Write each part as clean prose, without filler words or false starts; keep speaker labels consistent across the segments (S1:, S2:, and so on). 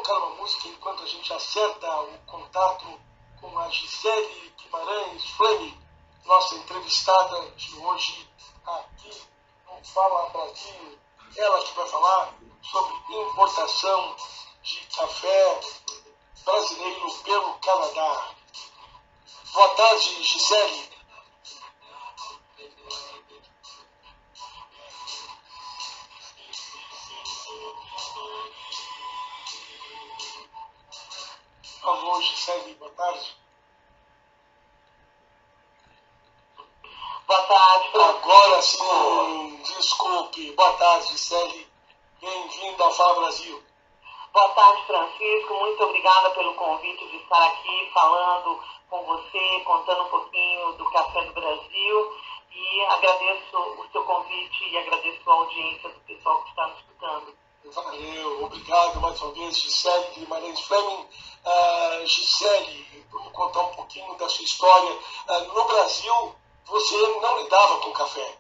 S1: tocar uma música enquanto a gente acerta o contato com a Gisele Guimarães Flame, nossa entrevistada de hoje aqui no Fala Brasil. Ela que vai falar sobre importação de café brasileiro pelo Canadá. Boa tarde, Gisele. Alô, Gisele, boa tarde.
S2: Boa tarde, Francisco.
S1: Agora sim, desculpe. Boa tarde, Gisele. Bem-vinda ao Fala Brasil.
S2: Boa tarde, Francisco. Muito obrigada pelo convite de estar aqui falando com você, contando um pouquinho do Café do Brasil. E agradeço o seu convite e agradeço a audiência do pessoal que está nos escutando.
S1: Valeu, obrigado mais uma vez, Gisele Guimarães Fleming. Gisele, vamos contar um pouquinho da sua história. No Brasil, você não lidava com café.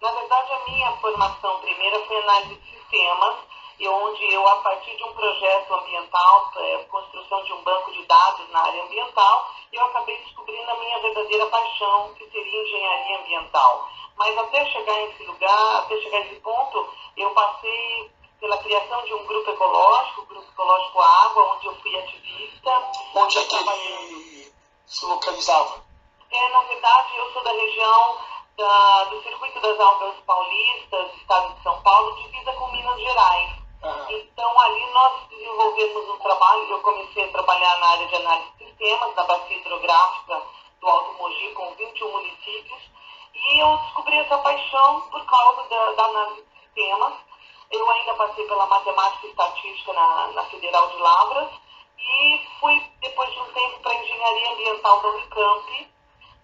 S2: Na verdade, a minha formação primeira foi análise de sistemas, onde eu, a partir de um projeto ambiental, construção de um banco de dados na área ambiental, eu acabei descobrindo a minha verdadeira paixão, que seria engenharia ambiental. Mas até chegar nesse lugar, até chegar nesse ponto, eu passei pela criação de um grupo ecológico, o Grupo Ecológico Água, onde eu fui ativista.
S1: Onde é que ele se localizava?
S2: Na verdade, eu sou da região do Circuito das Águas Paulistas, Estado de São Paulo, divisa com Minas Gerais. Então, ali nós desenvolvemos um trabalho, eu comecei a trabalhar na área de análise de sistemas, na bacia hidrográfica do Alto Mogi, com 21 municípios, e eu descobri essa paixão por causa da análise de sistemas. Eu ainda passei pela matemática e estatística na Federal de Lavras, e fui, depois de um tempo, para a engenharia ambiental da Unicamp,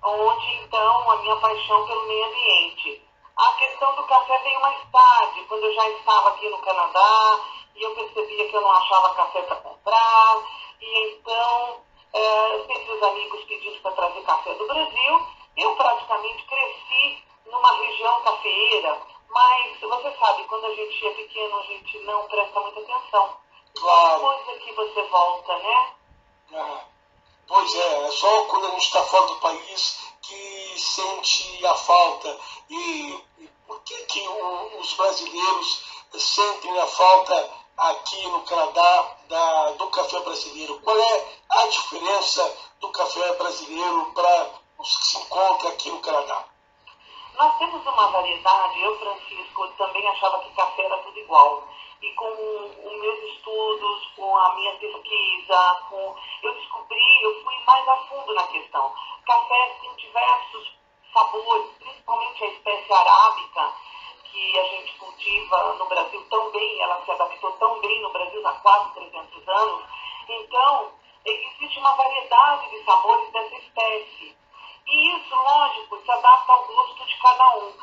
S2: onde, então, a minha paixão pelo meio ambiente. A questão do café veio mais tarde, quando eu já estava aqui no Canadá, e eu percebia que eu não achava café para comprar, e então, sempre os amigos pedindo para trazer café do Brasil. Eu praticamente cresci numa região cafeeira, mas você sabe, quando a gente é pequeno, a gente não presta muita atenção.
S1: Claro.
S2: Coisa que você volta, né?
S1: Pois é só quando a gente está fora do país que sente a falta. E por que os brasileiros sentem a falta aqui no Canadá do café brasileiro? Qual é a diferença do café brasileiro para os que se encontram aqui no Canadá?
S2: Nós temos uma variedade. Eu, Francisco, também achava que café era tudo igual. E com os meus estudos, com a minha pesquisa, eu fui mais a fundo na questão. Café tem diversos sabores, principalmente a espécie arábica, que a gente cultiva no Brasil tão bem, ela se adaptou tão bem no Brasil há quase 300 anos. Então, existe uma variedade de sabores dessa espécie. E isso, lógico, se adapta ao gosto de cada um.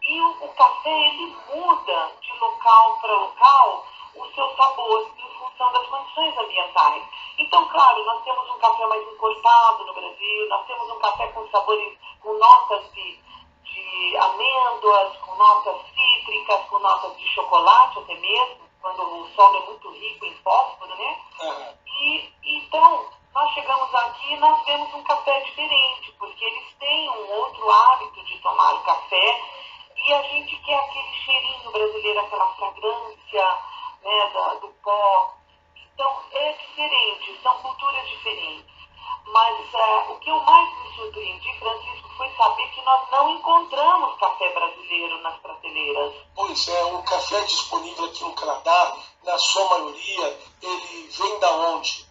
S2: E o café, ele muda de local para local o seu sabor em função das condições ambientais. Então, claro, nós temos um café mais encorpado no Brasil, nós temos um café com sabores, com notas de amêndoas, com notas cítricas, com notas de chocolate até mesmo, quando o solo é muito rico em fósforo, né? E então, nós chegamos aqui e nós vemos um café diferente, porque eles têm um outro hábito de tomar o café, e a gente quer aquele cheirinho brasileiro, aquela fragrância, né, do pó. Então, é diferente, são culturas diferentes. Mas o que eu mais me surpreendi, Francisco, foi saber que nós não encontramos café brasileiro nas prateleiras.
S1: Pois é, o café disponível aqui no Canadá, na sua maioria, ele vem da onde?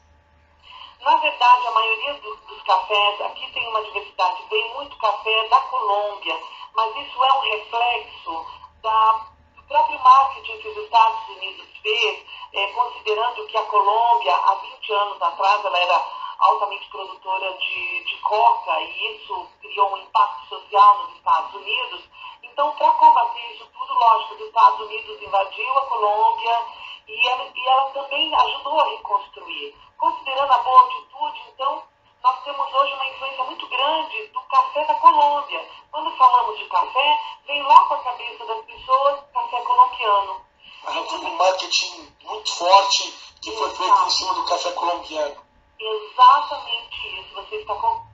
S2: Na verdade, a maioria dos cafés, aqui tem uma diversidade, vem muito café da Colômbia, mas isso é um reflexo do próprio marketing que os Estados Unidos fez, considerando que a Colômbia, há 20 anos atrás, ela era altamente produtora de coca, e isso criou um impacto social nos Estados Unidos. Então, para combater isso tudo, lógico, os Estados Unidos invadiu a Colômbia e ela também ajudou a reconstruir. Considerando a boa atitude, então, nós temos hoje uma influência muito grande do café da Colômbia. Quando falamos de café, vem lá para a cabeça das pessoas café colombiano.
S1: Foi um marketing muito forte que foi feito em cima do café colombiano.
S2: Exatamente isso, você está com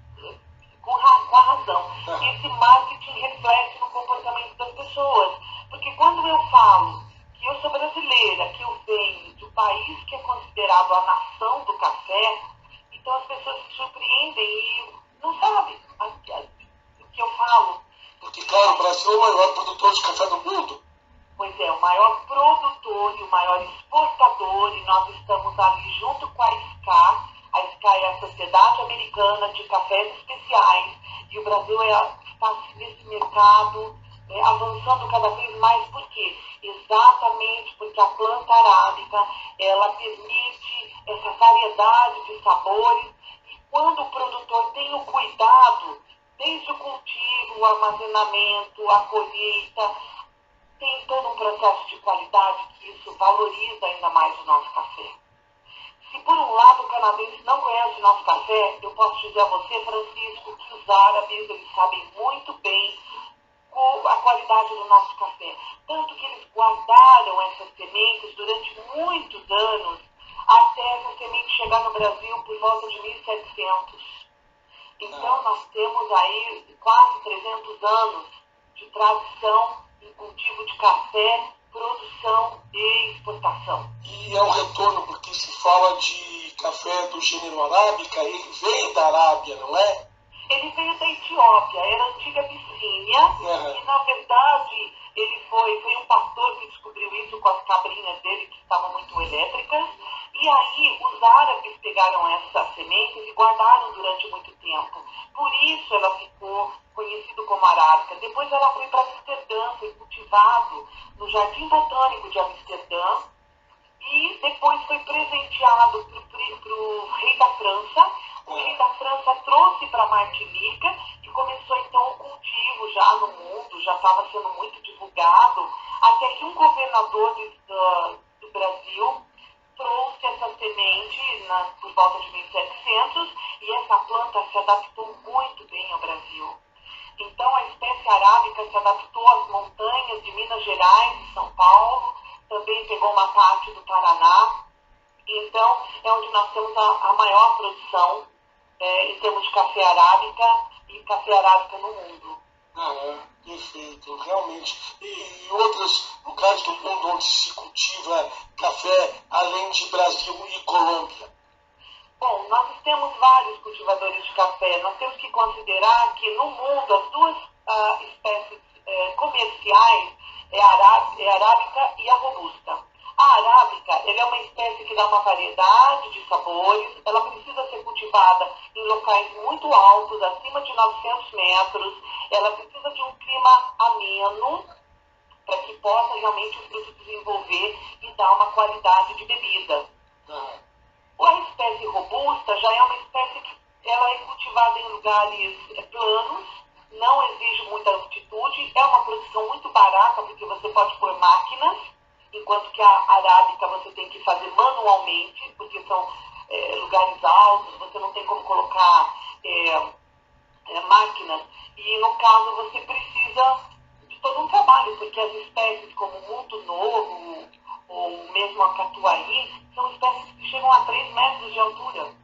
S2: a razão. Esse marketing reflete no comportamento das pessoas. Porque quando eu falo que eu sou brasileira, que eu venho de um país que é considerado a nação do café, então as pessoas se surpreendem e não sabem o que eu falo.
S1: Porque, claro, o Brasil é o maior produtor de café do mundo.
S2: Pois é, o maior produtor e o maior exportador, e nós estamos ali junto com a SCA. A SCA é a Sociedade Americana de Cafés Especiais, e o Brasil está nesse mercado avançando cada vez mais. Por quê? Exatamente porque a planta arábica, ela permite essa variedade de sabores, e quando o produtor tem o cuidado, desde o cultivo, o armazenamento, a colheita, tem todo um processo de qualidade que isso valoriza ainda mais o nosso café. Se por um lado o canadense não conhece o nosso café, eu posso dizer a você, Francisco, que os árabes, eles sabem muito bem a qualidade do nosso café. Tanto que eles guardaram essas sementes durante muitos anos, até essa semente chegar no Brasil por volta de 1700. Então nós temos aí quase 300 anos de tradição em cultivo de café, produção e exportação.
S1: E é um retorno porque se fala de café do gênero arábica, ele veio da Arábia, não é?
S2: Ele veio da Etiópia, era a antiga Abissínia, e na verdade ele foi um pastor que descobriu isso com as cabrinhas dele, que estavam muito elétricas, e aí os árabes pegaram essas sementes e guardaram durante muito tempo. Por isso ela ficou conhecida como arábica. Depois ela foi para Amsterdã, foi cultivado no Jardim Botânico de Amsterdã, e depois foi presenteado para o rei da França. O rei da França trouxe para Martinica e começou então o cultivo já no mundo, já estava sendo muito divulgado, até que um governador do Brasil trouxe essa semente por volta de 1700, e essa planta se adaptou muito bem ao Brasil. Então a espécie arábica se adaptou às montanhas de Minas Gerais e São Paulo, também pegou uma parte do Paraná. Então é onde nós temos a maior produção em termos de café arábica e café arábica no mundo.
S1: Perfeito, realmente. E outros lugares do mundo onde se cultiva café, além de Brasil e Colômbia?
S2: Bom, nós temos vários cultivadores de café. Nós temos que considerar que no mundo as duas espécies comerciais é a arábica e a robusta. A arábica, ela é uma espécie que dá uma variedade de sabores, ela precisa ser cultivada em locais muito altos, acima de 900 metros, ela precisa de um clima ameno, para que possa realmente o fruto desenvolver e dar uma qualidade de bebida. A espécie robusta já é uma espécie que ela é cultivada em lugares planos, não exige muita altitude, é uma produção muito barata, porque você pode pôr máquinas, enquanto que a arábica você tem que fazer manualmente, porque são lugares altos, você não tem como colocar máquinas, e no caso você precisa de todo um trabalho, porque as espécies como o muito novo ou mesmo a catuai são espécies que chegam a 3 metros de altura.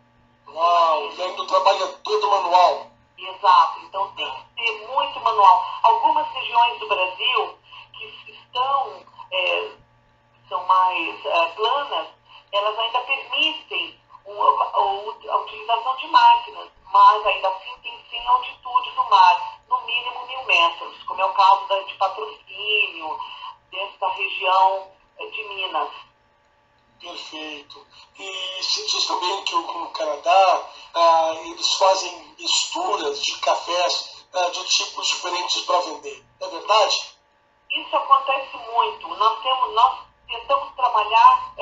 S1: Uau, e ainda o trabalho é todo manual.
S2: Exato, então tem que ser muito manual. Algumas regiões do Brasil que são mais planas, elas ainda permitem a utilização de máquinas, mas ainda assim tem sim a altitude do mar, no mínimo 1000 metros, como é o caso de Patrocínio, dentro da região de Minas.
S1: Perfeito. E se diz também que no Canadá eles fazem misturas de cafés de tipos diferentes para vender. É verdade?
S2: Isso acontece muito. Nós tentamos trabalhar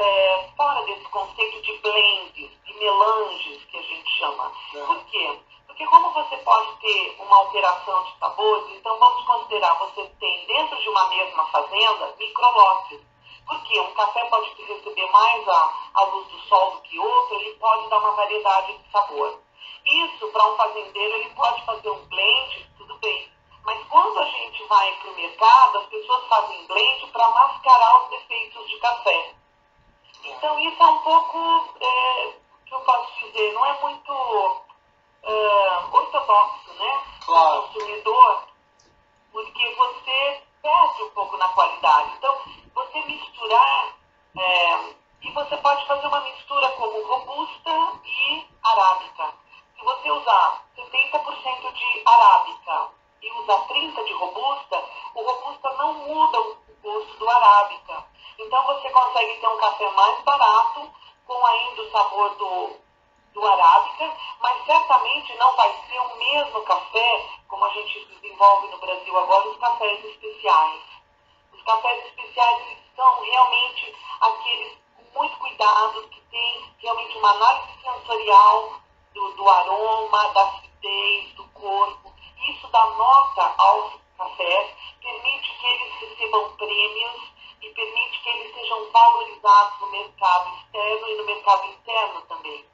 S2: fora desse conceito de blends, de melanges, que a gente chama. Por quê? Porque como você pode ter uma alteração de sabores, então vamos considerar, você tem dentro de uma mesma fazenda microlotes. Porque um café pode receber mais a luz do sol do que outro, ele pode dar uma variedade de sabor. Isso, para um fazendeiro, ele pode fazer um blend, tudo bem. Mas quando a gente vai para o mercado, as pessoas fazem blend para mascarar os defeitos de café. Então isso é um pouco, que eu posso dizer, não é muito ortodoxo, né?
S1: Claro.
S2: O consumidor, porque você perde um pouco na qualidade. Então, você misturar, e você pode fazer uma mistura como robusta e arábica. Se você usar 70% de arábica e usar 30% de robusta, o robusta não muda o gosto do arábica. Então você consegue ter um café mais barato, com ainda o sabor do arábica, mas certamente não vai ser o mesmo café como a gente desenvolve no Brasil agora, os cafés especiais. Os cafés especiais, eles são realmente aqueles com muito cuidado, que tem realmente uma análise sensorial do aroma, da acidez, do corpo. Isso dá nota aos cafés, permite que eles recebam prêmios e permite que eles sejam valorizados no mercado externo e no mercado interno também.